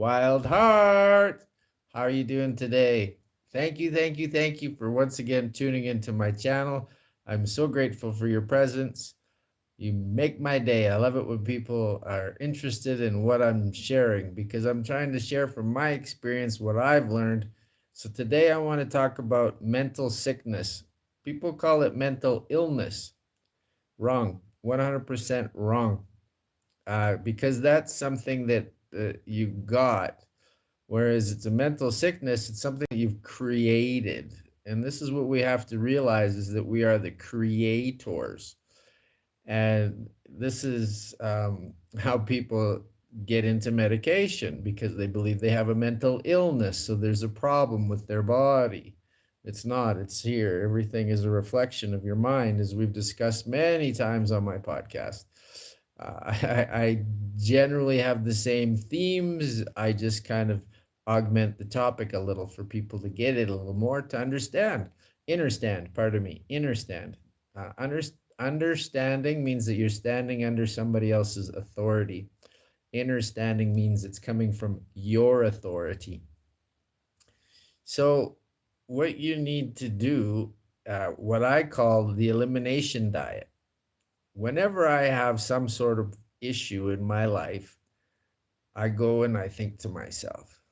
Wild Heart. How are you doing today? Thank you for once again tuning into my channel. I'm so grateful for your presence. You make my day. I love it when people are interested in what I'm sharing because I'm trying to share from my experience what I've learned. So today I want to talk about mental sickness. People call it mental illness. Wrong. 100% wrong. Because that's something that you got. Whereas it's a mental sickness, it's something you've created. And this is what we have to realize is that we are the creators. And this is how people get into medication because they believe they have a mental illness. So there's a problem with their body. It's not, it's here. Everything is a reflection of your mind, as we've discussed many times on my podcast. I generally have the same themes. I just kind of augment the topic a little for people to get it a little more to understand. Uh, under, Understanding means that you're standing under somebody else's authority. Understanding means it's coming from your authority. So, what you need to do, what I call the elimination diet. Whenever I have some sort of issue in my life, I go and I think to myself,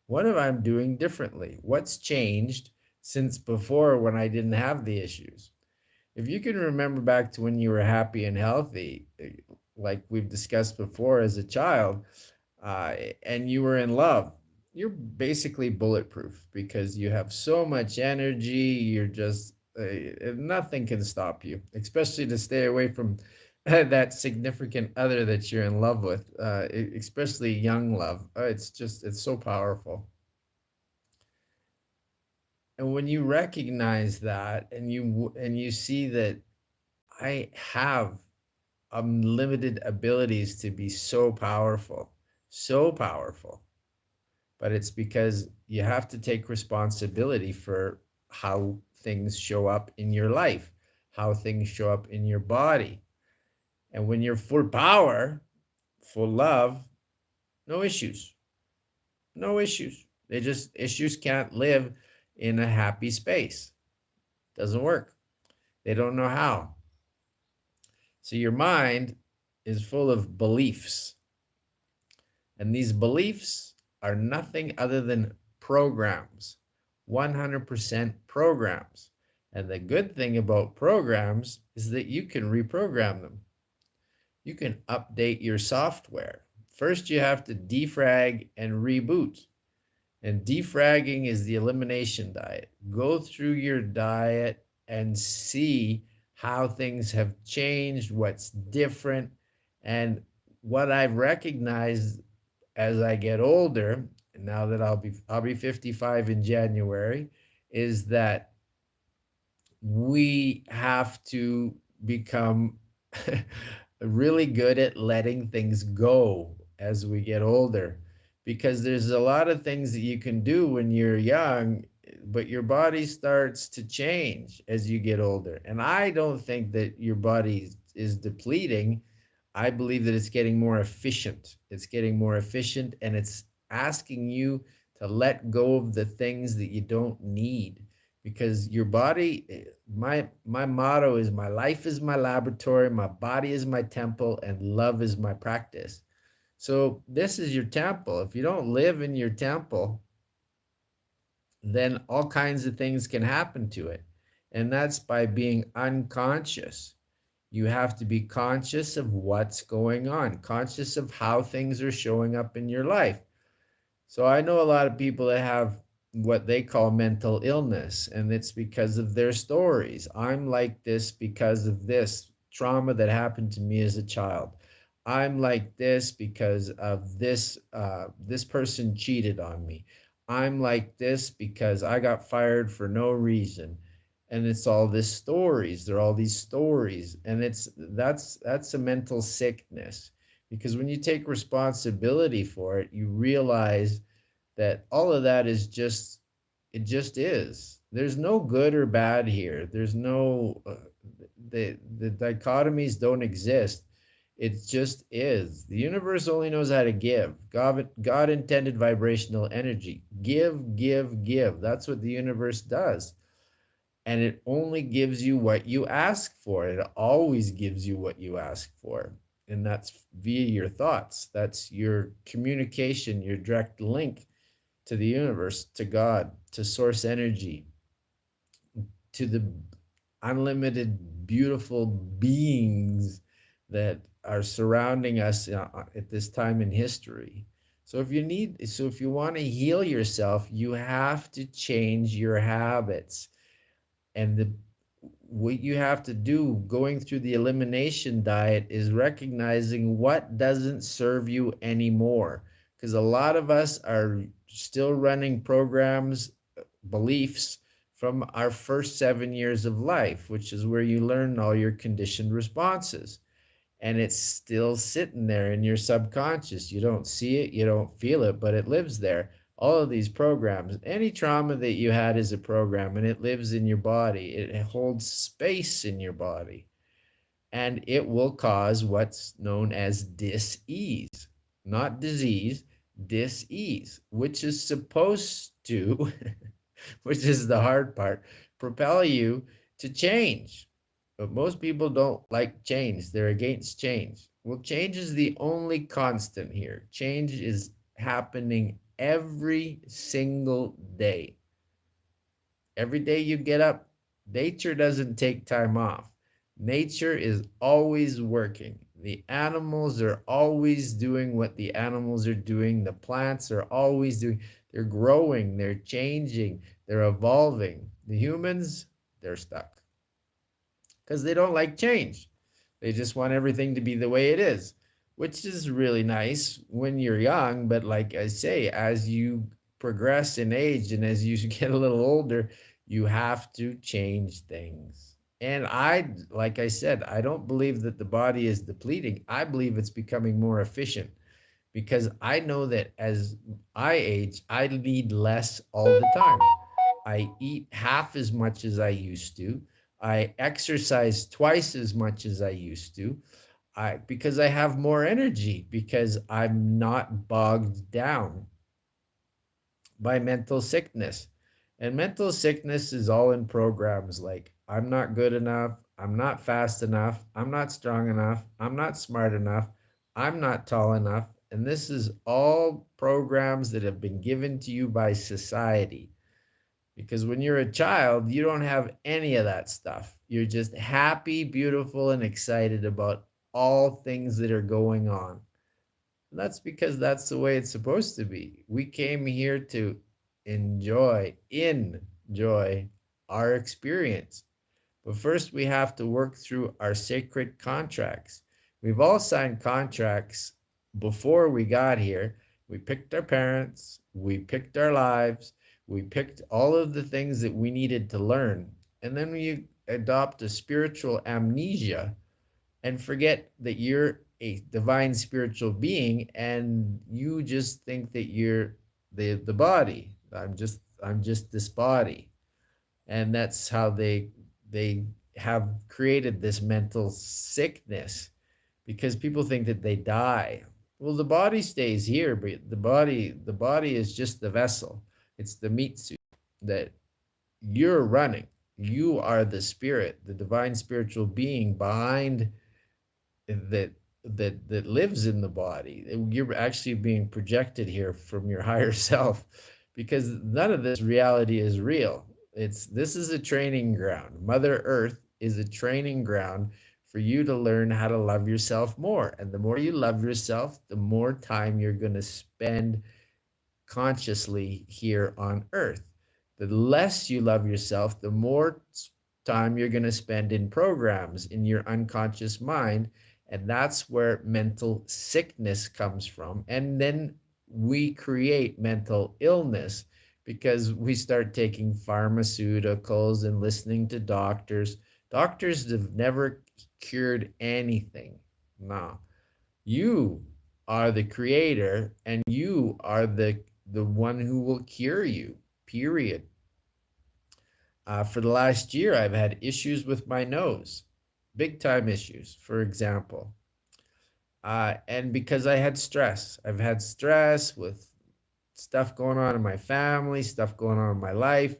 what am I doing differently? What's changed since before when I didn't have the issues? If you can remember back to when you were happy and healthy, like we've discussed before as a child, and you were in love, you're basically bulletproof because you have so much energy. You're just, nothing can stop you, especially to stay away from that significant other that you're in love with, especially young love. It's so powerful. And when you recognize that and you see that I have unlimited abilities to be so powerful, but it's because you have to take responsibility for how things show up in your life, how things show up in your body. And when you're full power, full love, no issues, no issues. Issues can't live in a happy space. Doesn't work. They don't know how. So your mind is full of beliefs. And these beliefs are nothing other than programs, 100% programs. And the good thing about programs is that you can reprogram them. You can update your software. First, you have to defrag and reboot. And defragging is the elimination diet. Go through your diet and see how things have changed, what's different. And what I've recognized as I get older, now that I'll be 55 in January, is that we have to become really good at letting things go as we get older, because there's a lot of things that you can do when you're young, but your body starts to change as you get older. And I don't think that your body is depleting. I believe that it's getting more efficient. It's getting more efficient, and it's asking you to let go of the things that you don't need, because your body, my motto is, my life is my laboratory, my body is my temple, and love is my practice. So this is your temple. If you don't live in your temple, then all kinds of things can happen to it. And that's by being unconscious. You have to be conscious of what's going on, conscious of how things are showing up in your life. So I know a lot of people that have what they call mental illness, and it's because of their stories. I'm like this because of this trauma that happened to me as a child. I'm like this because of this. This person cheated on me. I'm like this because I got fired for no reason. And it's all these stories. They're all these stories, and that's a mental sickness. Because when you take responsibility for it, you realize that all of that is just, it just is. There's no good or bad here. There's no the dichotomies don't exist. It just is. The universe only knows how to give. God intended vibrational energy. Give, give, give. That's what the universe does. And it only gives you what you ask for. It always gives you what you ask for. And that's via your thoughts. That's your communication, your direct link to the universe, to God, to source energy, to the unlimited, beautiful beings that are surrounding us at this time in history. So if you want to heal yourself, you have to change your habits. And what you have to do going through the elimination diet is recognizing what doesn't serve you anymore. Because a lot of us are still running programs, beliefs from our first 7 years of life, which is where you learn all your conditioned responses. And it's still sitting there in your subconscious. You don't see it, you don't feel it, but it lives there. All of these programs, any trauma that you had is a program, and it lives in your body. It holds space in your body, and it will cause what's known as dis-ease, not disease, dis-ease, which is supposed to, which is the hard part, propel you to change. But most people don't like change. They're against change. Well, change is the only constant here. Change is happening every single day. Every day you get up, nature doesn't take time off. Nature is always working. The animals are always doing what the animals are doing. The plants are always doing. They're growing, they're changing, they're evolving. The humans, they're stuck because they don't like change. They just want everything to be the way it is, which is really nice when you're young. But like I say, as you progress in age and as you get a little older, you have to change things. And like I said, I don't believe that the body is depleting. I believe it's becoming more efficient because I know that as I age, I need less all the time. I eat half as much as I used to. I exercise twice as much as I used to. Because I have more energy because I'm not bogged down by mental sickness. And mental sickness is all in programs like I'm not good enough, I'm not fast enough, I'm not strong enough, I'm not smart enough, I'm not tall enough. And this is all programs that have been given to you by society. Because when you're a child, you don't have any of that stuff. You're just happy, beautiful, and excited about all things that are going on. And that's because that's the way it's supposed to be. We came here to enjoy our experience. But first, we have to work through our sacred contracts. We've all signed contracts before we got here. We picked our parents, we picked our lives, we picked all of the things that we needed to learn. And then we adopt a spiritual amnesia and forget that you're a divine spiritual being and you just think that you're the body. I'm just this body. And that's how they have created this mental sickness because people think that they die. Well, the body stays here, but the body is just the vessel. It's the meat suit that you're running. You are the spirit, the divine spiritual being behind that that lives in the body. You're actually being projected here from your higher self because none of this reality is real. This is a training ground. Mother Earth is a training ground for you to learn how to love yourself more. And the more you love yourself, the more time you're going to spend consciously here on earth. The less you love yourself, the more time you're going to spend in programs in your unconscious mind. And that's where mental sickness comes from. And then we create mental illness because we start taking pharmaceuticals and listening to doctors. Doctors have never cured anything. No, you are the creator and you are the one who will cure you, period. For the last year, I've had issues with my nose, big time issues. For example, And because I had stress, I've had stress with stuff going on in my family, stuff going on in my life,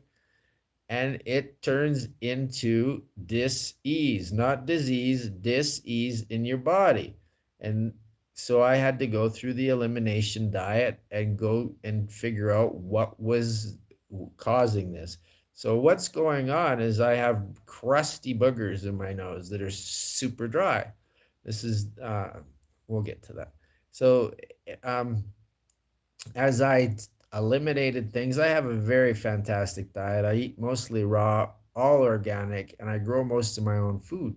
and it turns into dis-ease, not disease, dis-ease in your body. And so I had to go through the elimination diet and go and figure out what was causing this. So what's going on is I have crusty boogers in my nose that are super dry. This is we'll get to that. So um, as I eliminated things, I have a very fantastic diet. I eat mostly raw, all organic, and I grow most of my own food.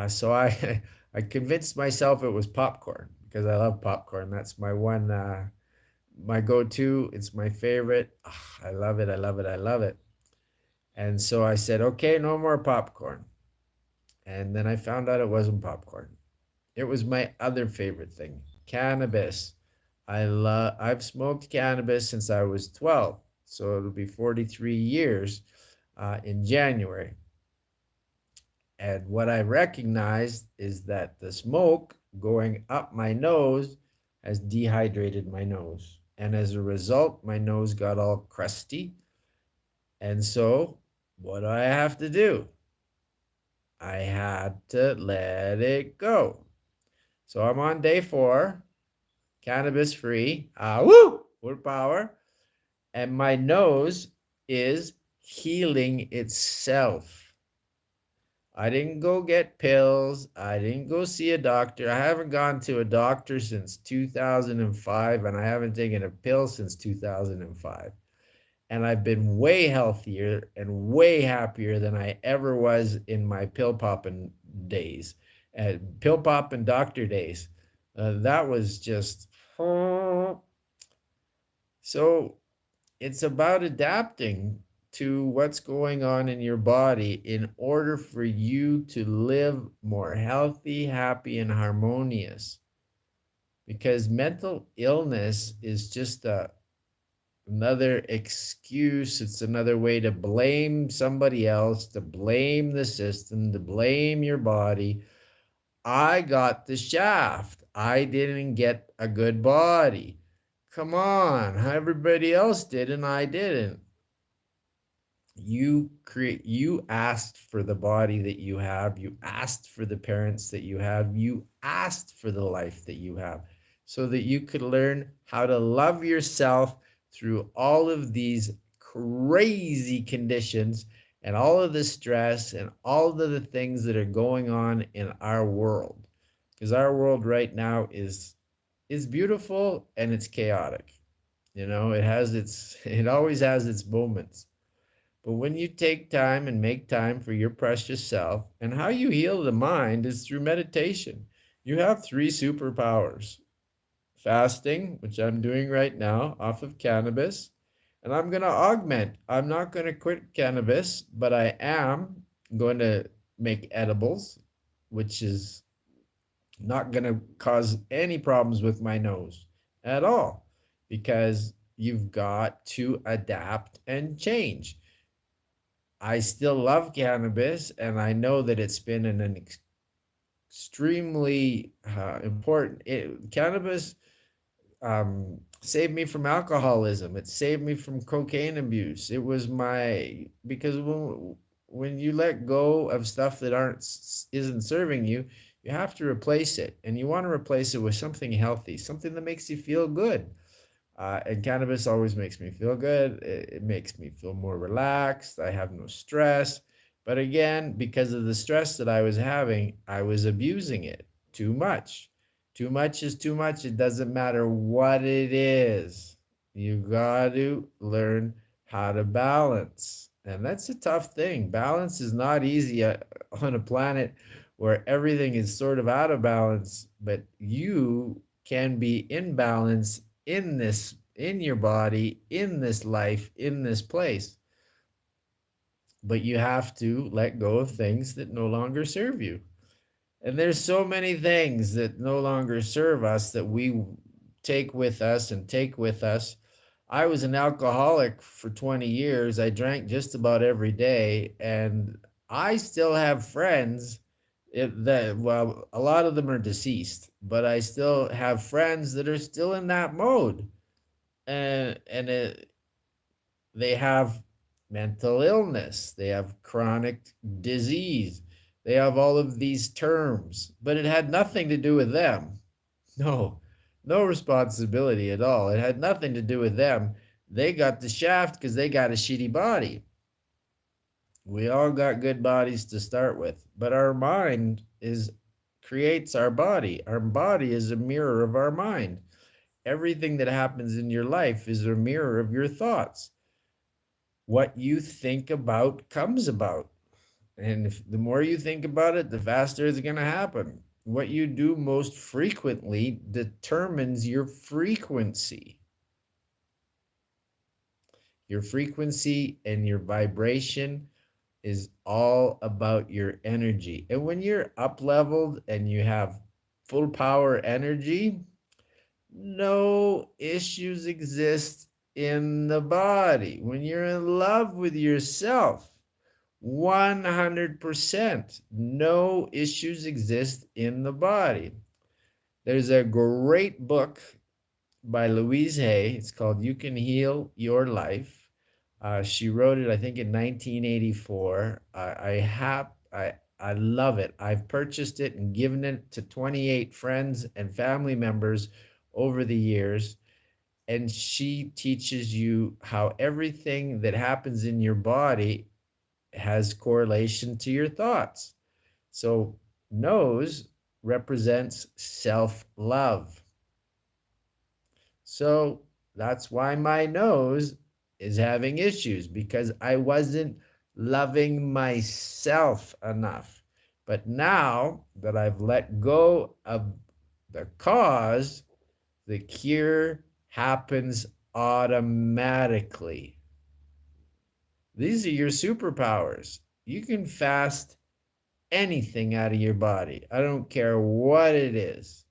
So I I convinced myself it was popcorn because I love popcorn. That's my one my go-to. It's my favorite. Ah, I love it. I love it. I love it. And so I said, okay, no more popcorn. And then I found out it wasn't popcorn. It was my other favorite thing, cannabis. I've smoked cannabis since I was 12, so it'll be 43 years in January. And what I recognized is that the smoke going up my nose has dehydrated my nose. And as a result, my nose got all crusty. And so, what do I have to do? I had to let it go. So I'm on day 4, cannabis free. Woo! Full power. And my nose is healing itself. I didn't go get pills. I didn't go see a doctor. I haven't gone to a doctor since 2005, and I haven't taken a pill since 2005. And I've been way healthier and way happier than I ever was in my pill popping days, pill popping doctor days. That was just so it's about adapting to what's going on in your body in order for you to live more healthy, happy, and harmonious. Because mental illness is just another excuse. It's another way to blame somebody else, to blame the system, to blame your body. I got the shaft. I didn't get a good body. Come on, everybody else did and I didn't. You asked for the body that you have, you asked for the parents that you have, you asked for the life that you have, so that you could learn how to love yourself through all of these crazy conditions and all of the stress and all of the things that are going on in our world, because our world right now is beautiful and it's chaotic. It always has its moments. But when you take time and make time for your precious self, and how you heal the mind is through meditation. You have 3 superpowers: fasting, which I'm doing right now off of cannabis, and I'm going to augment. I'm not going to quit cannabis, but I am going to make edibles, which is not going to cause any problems with my nose at all, because you've got to adapt and change. I still love cannabis, and I know that it's been an extremely important. Cannabis saved me from alcoholism. It saved me from cocaine abuse. It was my because when you let go of stuff that isn't serving you, you have to replace it, and you want to replace it with something healthy, something that makes you feel good. And cannabis always makes me feel good. It makes me feel more relaxed. I have no stress. But again, because of the stress that I was having, I was abusing it too much. Too much is too much. It doesn't matter what it is. You got to learn how to balance. And that's a tough thing. Balance is not easy on a planet where everything is sort of out of balance, but you can be in balance in your body, in this life, in this place. But you have to let go of things that no longer serve you. And there's so many things that no longer serve us that we take with us and take with us. I was an alcoholic for 20 years. I drank just about every day, and I still have friends Well, a lot of them are deceased, but I still have friends that are still in that mode, and they have mental illness, they have chronic disease, they have all of these terms, but it had nothing to do with them. No, no responsibility at all. It had nothing to do with them. They got the shaft because they got a shitty body. We all got good bodies to start with, but our mind is creates our body. Our body is a mirror of our mind. Everything that happens in your life is a mirror of your thoughts. What you think about comes about. And if, the more you think about it, the faster it's going to happen. What you do most frequently determines your frequency. Your frequency and your vibration is all about your energy. And when you're up leveled and you have full power energy, no issues exist in the body. When you're in love with yourself, 100%, no issues exist in the body. There's a great book by Louise Hay. It's called You Can Heal Your Life. She wrote it, I think, in 1984. I love it. I've purchased it and given it to 28 friends and family members over the years. And she teaches you how everything that happens in your body has correlation to your thoughts. So, nose represents self love. So that's why my nose is having issues because I wasn't loving myself enough. But now that I've let go of the cause, the cure happens automatically. These are your superpowers. You can fast anything out of your body. I don't care what it is.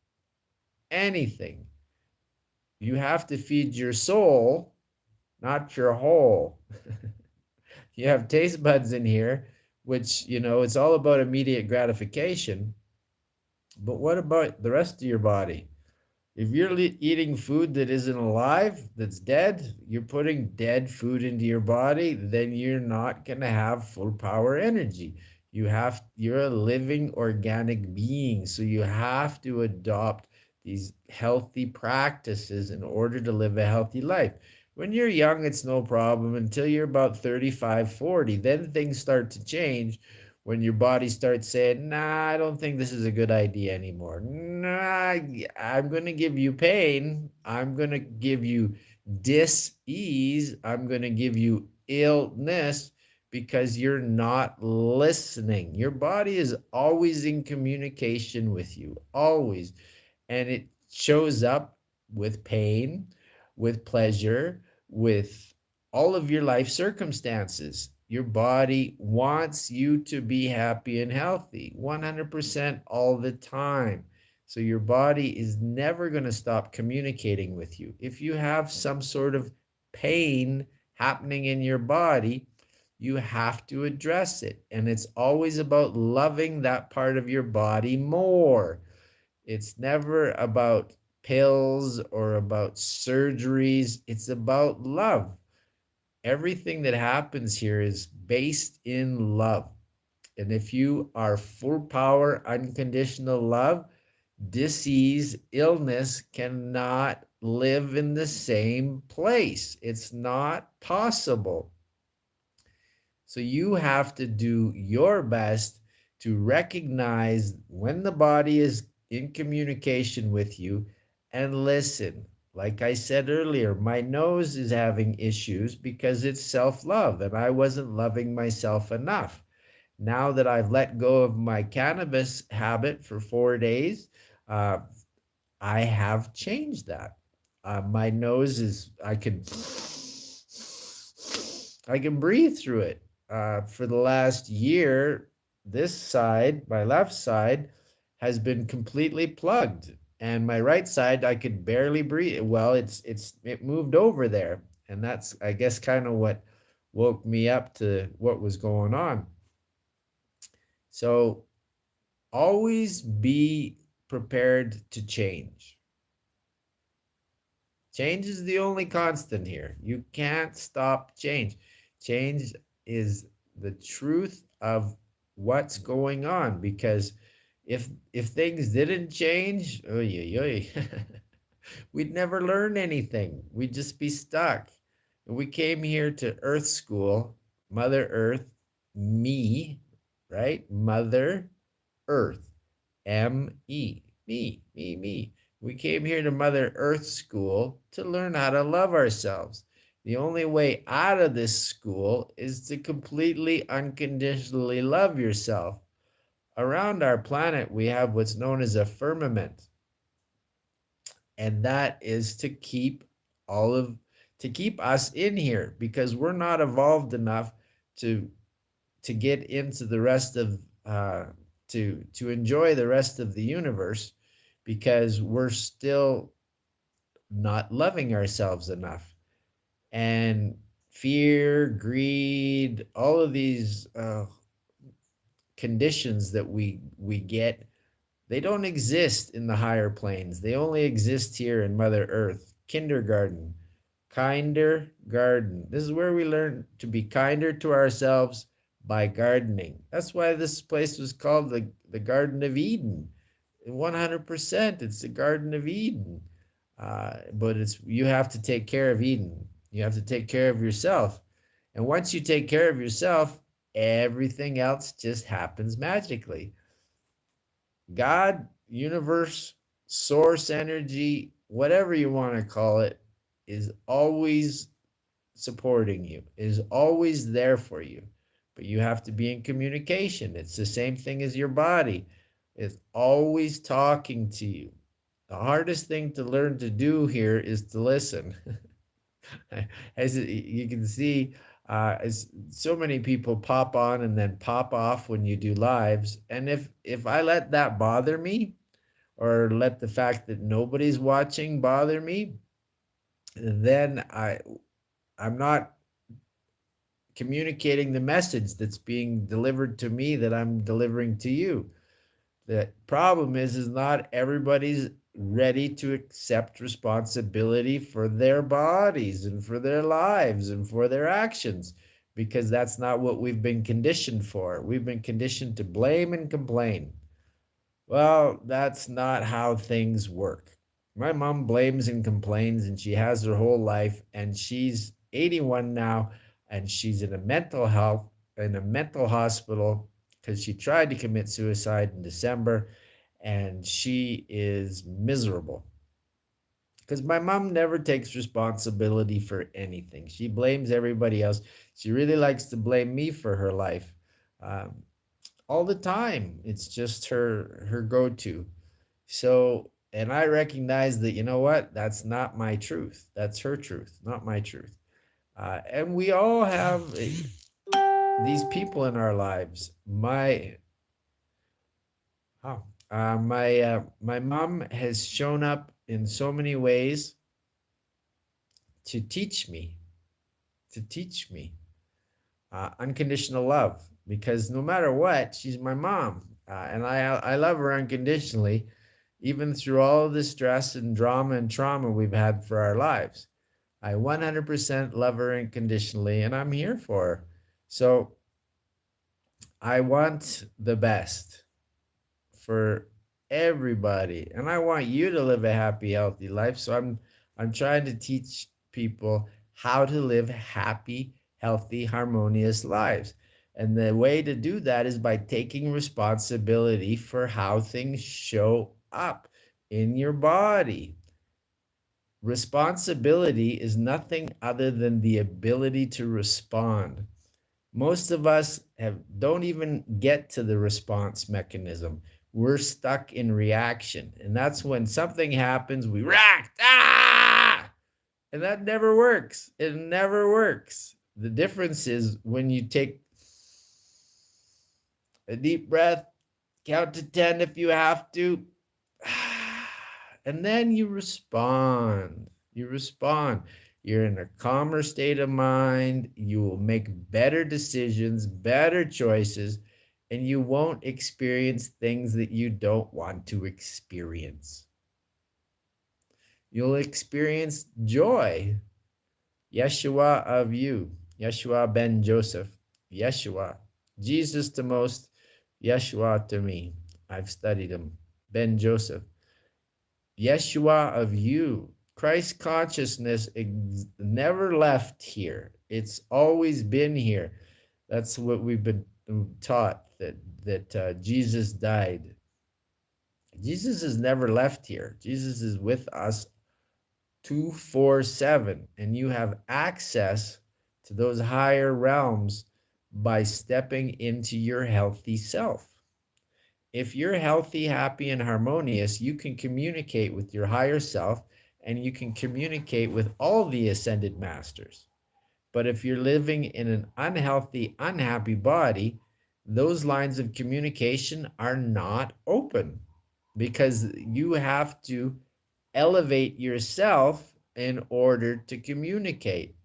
Anything. You have to feed your soul, not your whole. You have taste buds in here, which, it's all about immediate gratification. But what about the rest of your body? If you're eating food that isn't alive, that's dead, you're putting dead food into your body, then you're not going to have full power energy. You're a living organic being, so you have to adopt these healthy practices in order to live a healthy life. When you're young, it's no problem until you're about 35, 40. Then things start to change when your body starts saying, nah, I don't think this is a good idea anymore. Nah, I'm going to give you pain. I'm going to give you dis-ease. I'm going to give you illness because you're not listening. Your body is always in communication with you, always. And it shows up with pain, with pleasure, with all of your life circumstances. Your body wants you to be happy and healthy 100% all the time. So your body is never going to stop communicating with you. If you have some sort of pain happening in your body, you have to address it. And it's always about loving that part of your body more. It's never about pills or about surgeries. It's about love. Everything that happens here is based in love. And if you are full power, unconditional love, disease, illness cannot live in the same place. It's not possible. So you have to do your best to recognize when the body is in communication with you and listen. Like I said earlier, my nose is having issues because it's self love and I wasn't loving myself enough. Now that I've let go of my cannabis habit for 4 days, uh, I have changed that. My nose is, I can breathe through it. For the last year, this side, my left side, has been completely plugged, and my right side, I could barely breathe. Well, it moved over there, and that's, I guess, kind of what woke me up to what was going on. So always be prepared to change. Change is the only constant here. You can't stop change. Change is the truth of what's going on, because if things didn't change, oy, oy, we'd never learn anything. We'd just be stuck. We came here to Earth School, Mother Earth, me, right? Mother Earth, me. We came here to Mother Earth School to learn how to love ourselves. The only way out of this school is to completely unconditionally love yourself. Around our planet, we have what's known as a firmament, and that is all of to keep us in here, because we're not evolved enough to get into the rest of to enjoy the rest of the universe, because we're still not loving ourselves enough. And fear, greed, all of these conditions that we get, they don't exist in the higher planes. They only exist here in Mother Earth. Kindergarten, kinder garden. This is where we learn to be kinder to ourselves by gardening. That's why this place was called the Garden of Eden. 100%, it's the Garden of Eden. But you have to take care of Eden. You have to take care of yourself. And once you take care of yourself, everything else just happens magically. God, universe, source energy, whatever you want to call it, is always supporting you, is always there for you. But you have to be in communication. It's the same thing as your body. It's always talking to you. The hardest thing to learn to do here is to listen. As you can see, as so many people pop on and then pop off when you do lives, and if I let that bother me, or let the fact that nobody's watching bother me, then I'm not communicating the message that's being delivered to me that I'm delivering to you. The problem is not everybody's ready to accept responsibility for their bodies and for their lives and for their actions, because that's not what we've been conditioned for. We've been conditioned to blame and complain. Well, that's not how things work. My mom blames and complains, and she has her whole life, and she's 81 now, and she's in a mental hospital because she tried to commit suicide in December, and she is miserable because my mom never takes responsibility for anything. She blames everybody else. She really likes to blame me for her life. Um, all the time. It's just her go-to. So, and I recognize that, you know what? That's not my truth. That's her truth, not my truth. And we all have these people in our lives. My mom has shown up in so many ways to teach me, to teach me unconditional love, because no matter what, she's my mom, and I love her unconditionally, even through all of the stress and drama and trauma we've had for our lives. I 100% love her unconditionally, and I'm here for her. So I want the best for everybody, and I want you to live a happy, healthy life. So I'm trying to teach people how to live happy, healthy, harmonious lives. And the way to do that is by taking responsibility for how things show up in your body. Responsibility is nothing other than the ability to respond. Most of us don't even get to the response mechanism. We're stuck in reaction. And that's when something happens, we react. Ah! And that never works. It never works. The difference is when you take a deep breath, count to 10 if you have to, and then you respond. You respond. You're in a calmer state of mind. You will make better decisions, better choices, and you won't experience things that you don't want to experience. You'll experience joy. Yeshua of you, Yeshua ben Joseph, Yeshua, Jesus the most, Yeshua to me. I've studied him. Ben Joseph, Yeshua of you. Christ consciousness never left here. It's always been here. That's what we've been taught, that Jesus died. Jesus has never left here. Jesus is with us 247, and you have access to those higher realms by stepping into your healthy self. If you're healthy, happy, and harmonious, you can communicate with your higher self, and you can communicate with all the ascended masters. But if you're living in an unhealthy, unhappy body, those lines of communication are not open, because you have to elevate yourself in order to communicate.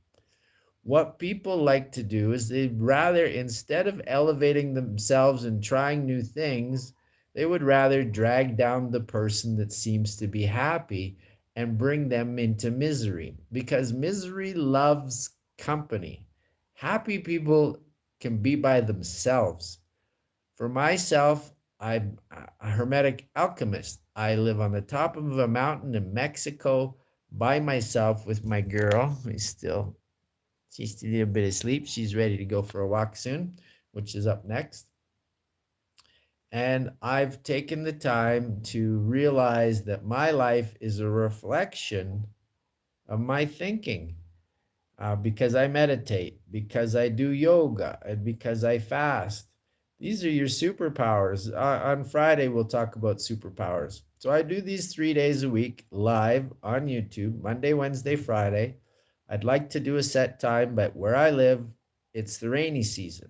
What people like to do is they'd rather, instead of elevating themselves and trying new things, they would rather drag down the person that seems to be happy and bring them into misery, because misery loves company. Happy people can be by themselves. For myself, I'm a hermetic alchemist. I live on the top of a mountain in Mexico by myself with my girl. She's still a little bit asleep. She's ready to go for a walk soon, which is up next. And I've taken the time to realize that my life is a reflection of my thinking, because I meditate, because I do yoga, and because I fast. These are your superpowers. On Friday, we'll talk about superpowers. So I do these 3 days a week live on YouTube, Monday, Wednesday, Friday. I'd like to do a set time, but where I live, it's the rainy season.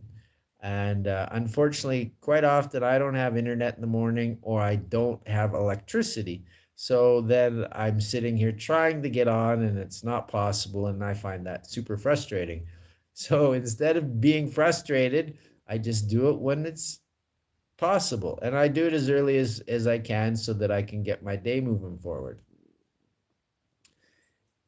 And unfortunately, quite often I don't have internet in the morning, or I don't have electricity. So then I'm sitting here trying to get on, and it's not possible. And I find that super frustrating. So instead of being frustrated, I just do it when it's possible. And I do it as early as I can so that I can get my day moving forward.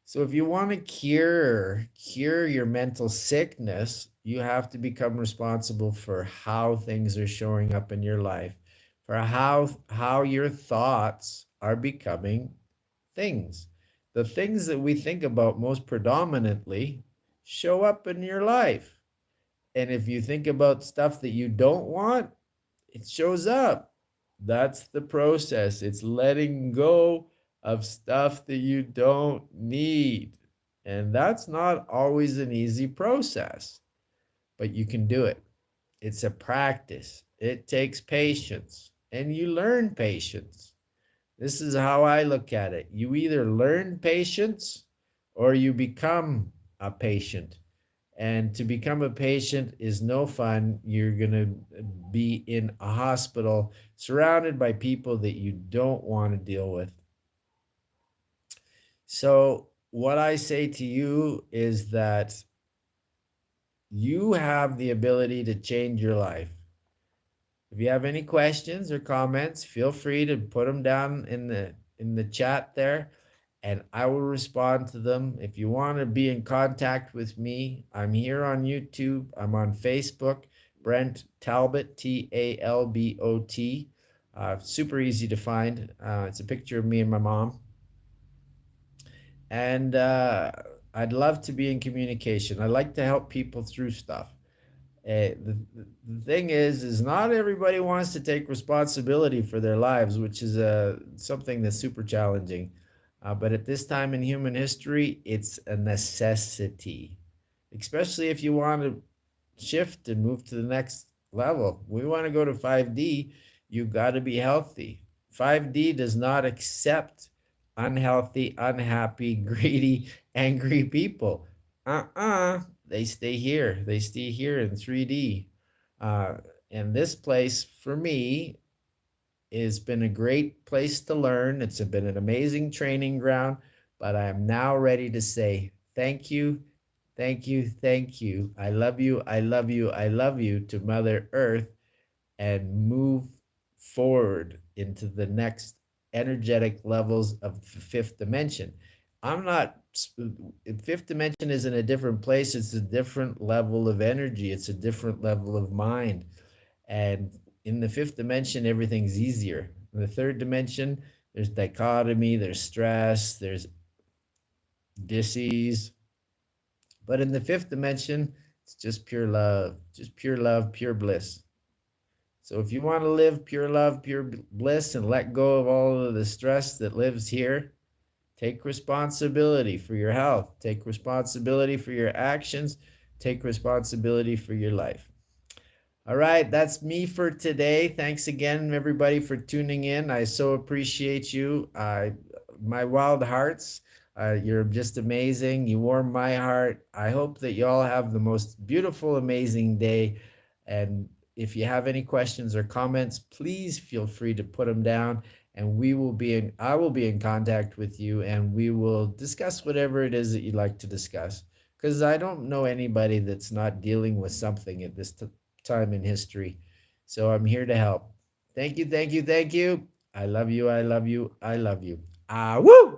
So if you want to cure your mental sickness, you have to become responsible for how things are showing up in your life, for how your thoughts are becoming things. The things that we think about most predominantly show up in your life. And if you think about stuff that you don't want, it shows up. That's the process. It's letting go of stuff that you don't need. And that's not always an easy process, but you can do it. It's a practice, it takes patience, and you learn patience. This is how I look at it. You either learn patience or you become a patient. And to become a patient is no fun. You're going to be in a hospital surrounded by people that you don't want to deal with. So, what I say to you is that you have the ability to change your life. If you have any questions or comments, feel free to put them down in the chat there, and I will respond to them. If you want to be in contact with me, I'm here on YouTube. I'm on Facebook, Brent Talbot, Talbot. Super easy to find. It's a picture of me and my mom. And I'd love to be in communication. I like to help people through stuff. The thing is not everybody wants to take responsibility for their lives, which is something that's super challenging. But at this time in human history, it's a necessity, especially if you want to shift and move to the next level. We want to go to 5D, you got to be healthy. 5D does not accept unhealthy, unhappy, greedy, angry people. They stay here. They stay here in 3D. Uh, and this place, for me, has been a great place to learn. It's been an amazing training ground, but I am now ready to say thank you, thank you, thank you. I love you, I love you, I love you to Mother Earth. and move forward into the next energetic levels of the fifth dimension. I'm not, fifth dimension is in a different place. It's a different level of energy, it's a different level of mind. And in the fifth dimension, everything's easier. In the third dimension, there's dichotomy, there's stress, there's disease. But in the fifth dimension, it's just pure love, pure bliss. So if you want to live pure love, pure bliss, and let go of all of the stress that lives here, take responsibility for your health, take responsibility for your actions, take responsibility for your life. All right, that's me for today. Thanks again, everybody, for tuning in. I so appreciate you. My wild hearts, you're just amazing. You warm my heart. I hope that you all have the most beautiful, amazing day. And if you have any questions or comments, please feel free to put them down. And I will be in contact with you, and we will discuss whatever it is that you'd like to discuss. Because I don't know anybody that's not dealing with something at this time in history. So I'm here to help. Thank you, thank you, thank you. I love you, I love you, I love you. Ah, woo!